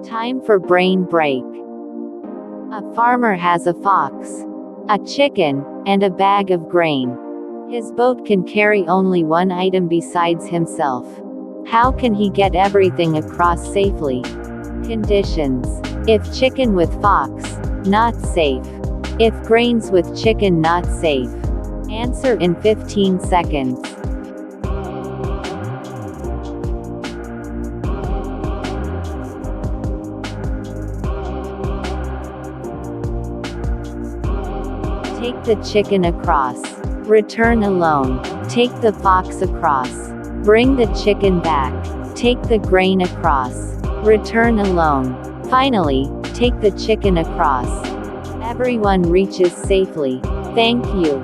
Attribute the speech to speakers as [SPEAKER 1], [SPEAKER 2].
[SPEAKER 1] Time for brain break. A farmer has a fox, a chicken, and a bag of grain. His boat can carry only one item besides himself. How can he get everything across safely? Conditions. If chicken with fox, not safe. If grains with chicken, not safe. Answer in 15 seconds. Take the chicken across. Return alone. Take the fox across. Bring the chicken back. Take the grain across. Return alone. Finally, take the chicken across. Everyone reaches safely. Thank you.